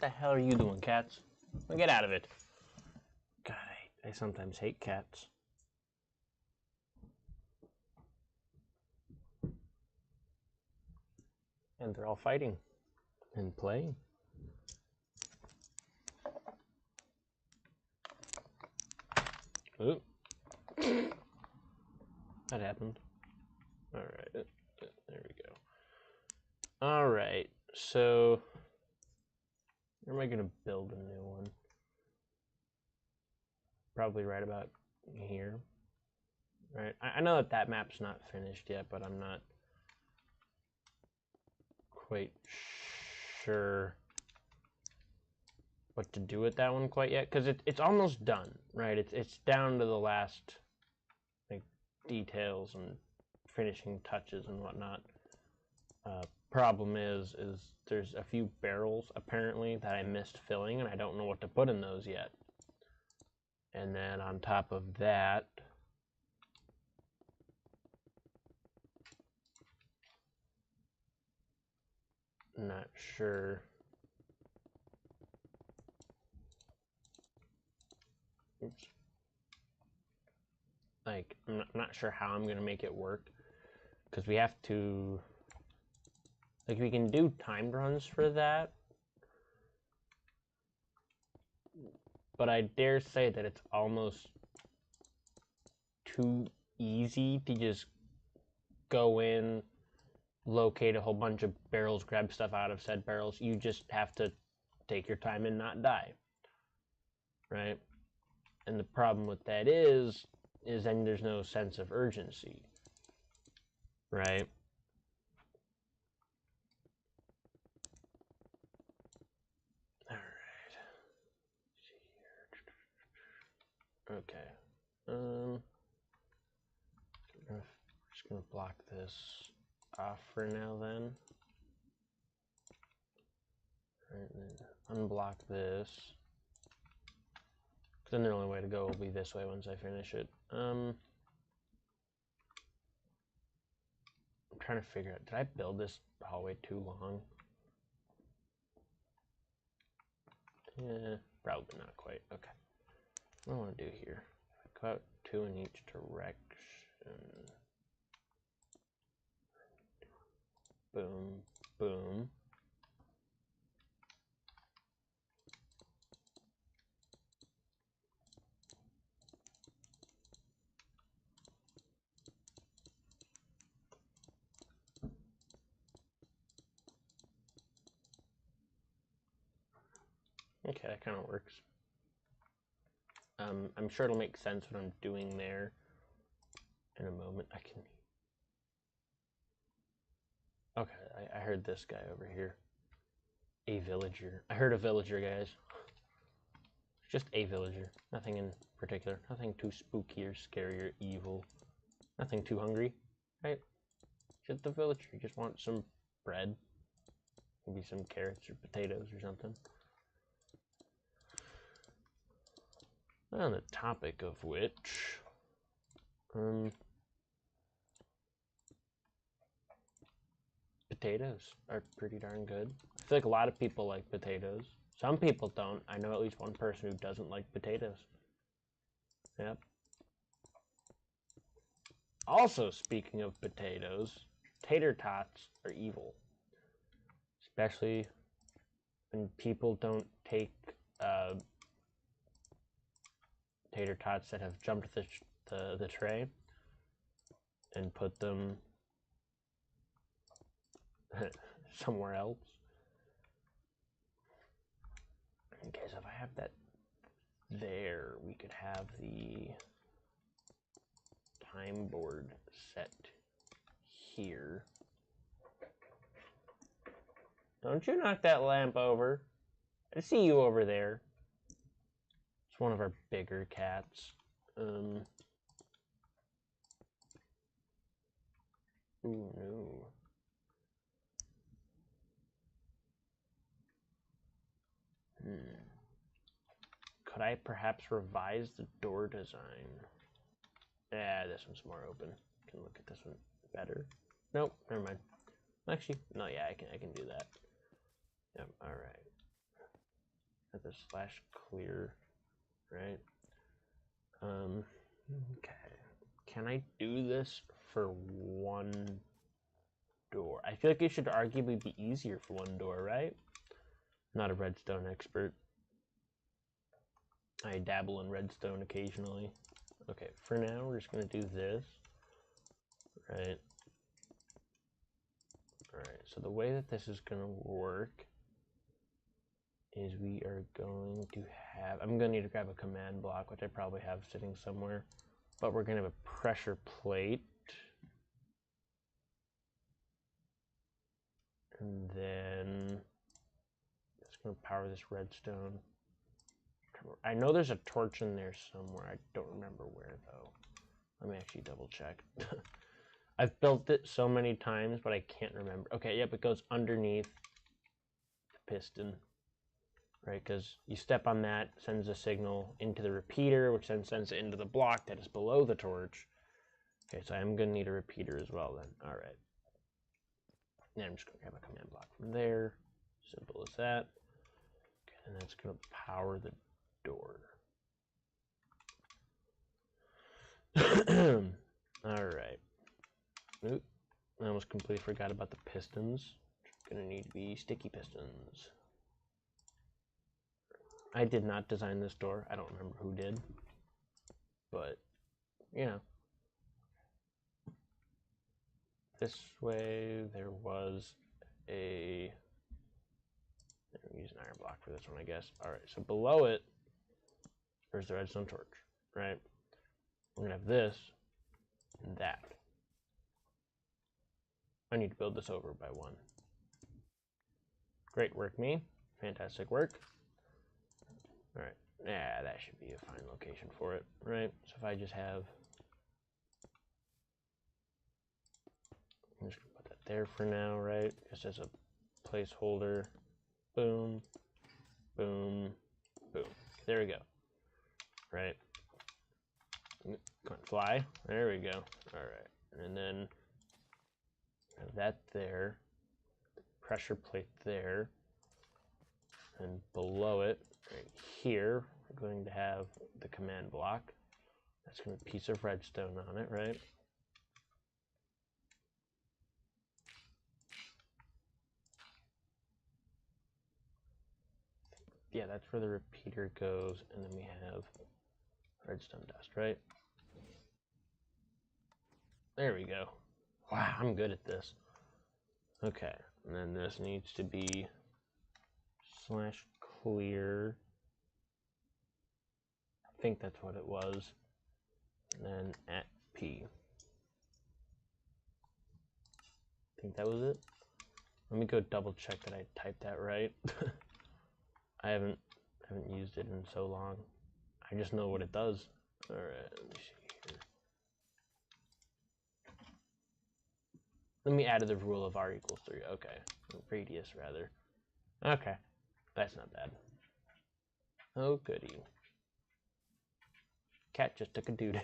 the hell are you doing, cats? Now get out of it. God, I sometimes hate cats. And they're all fighting and playing. Oop. That happened. Alright, there we go. Alright, so where am I going to build a new one? Probably right about here. Right, I know that map's not finished yet, but I'm not quite sure what to do with that one quite yet, because it's almost done, right? It's down to the last like details and finishing touches and whatnot. Problem is there's a few barrels apparently that I missed filling, and I don't know what to put in those yet. And then on top of that, not sure. Oops. Like, I'm not sure how I'm going to make it work, because we have to, like, we can do timed runs for that, but I dare say that it's almost too easy to just go in, locate a whole bunch of barrels, grab stuff out of said barrels. You just have to take your time and not die, right? And the problem with that is then there's no sense of urgency, right? All right. Okay. Just gonna block this off for now then. Right, and then unblock this. Then the only way to go will be this way once I finish it. I'm trying to figure out, did I build this hallway too long? Yeah, probably not quite. Okay. What do I want to do here? Go out 2 in each direction. Boom, boom. Okay, that kind of works. I'm sure it'll make sense what I'm doing there in a moment. Okay, I heard this guy over here. A villager. I heard a villager, guys. Just a villager. Nothing in particular. Nothing too spooky or scary or evil. Nothing too hungry, right? Just the villager. You just want some bread. Maybe some carrots or potatoes or something. On the topic of which, potatoes are pretty darn good. I feel like a lot of people like potatoes. Some people don't. I know at least one person who doesn't like potatoes. Yep. Also, speaking of potatoes, tater tots are evil. Especially when people don't take tater tots that have jumped the tray and put them somewhere else. Okay, so if I have that there, we could have the time board set here. Don't you knock that lamp over. I see you over there. It's one of our bigger cats. Ooh, no. Could I perhaps revise the door design? Yeah, this one's more open. Can look at this one better. Nope, never mind. Actually, no, yeah, I can do that. Yep, alright. at the slash clear, right? Okay. Can I do this for one door? I feel like it should arguably be easier for one door, right? Not a redstone expert. I dabble in redstone occasionally. Okay, for now we're just gonna do this, right? Alright, so the way that this is gonna work is we are going to have, I'm gonna need to grab a command block, which I probably have sitting somewhere, but we're gonna have a pressure plate. And then it's gonna power this redstone. I know there's a torch in there somewhere. I don't remember where though. Let me actually double check. I've built it so many times, but I can't remember. Okay, yep, it goes underneath the piston, right? Because you step on that, sends a signal into the repeater, which then sends it into the block that is below the torch. Okay, so I'm gonna need a repeater as well then. All right. And I'm just gonna grab a command block from there. Simple as that. Okay, and that's gonna power the door. All right. Oop, I almost completely forgot about the pistons. Gonna need to be sticky pistons. I did not design this door. I don't remember who did, but you know, this way there was a. Use an iron block for this one, I guess. All right, so below it, there's the redstone torch, right? We're gonna have this and that. I need to build this over by one. Great work, me. Fantastic work. All right, yeah, that should be a fine location for it, right? So if I just have, I'm just gonna put that there for now, right? Just as a placeholder. Boom, boom, boom. There we go. Right. Come on, fly. There we go. All right, and then have that there. Pressure plate there, and below it, right here, we're going to have the command block. That's going to be a piece of redstone on it, right? Yeah, that's where the repeater goes, and then we have redstone dust, right? There we go. Wow, I'm good at this. Okay, and then this needs to be slash clear. I think that's what it was. And then at P. I think that was it. Let me go double check that I typed that right. I haven't used it in so long. I just know what it does. All right, let me see here. Let me add to the rule of r equals 3. Okay, radius rather. Okay, that's not bad. Oh goody. Cat just took a doo-doo.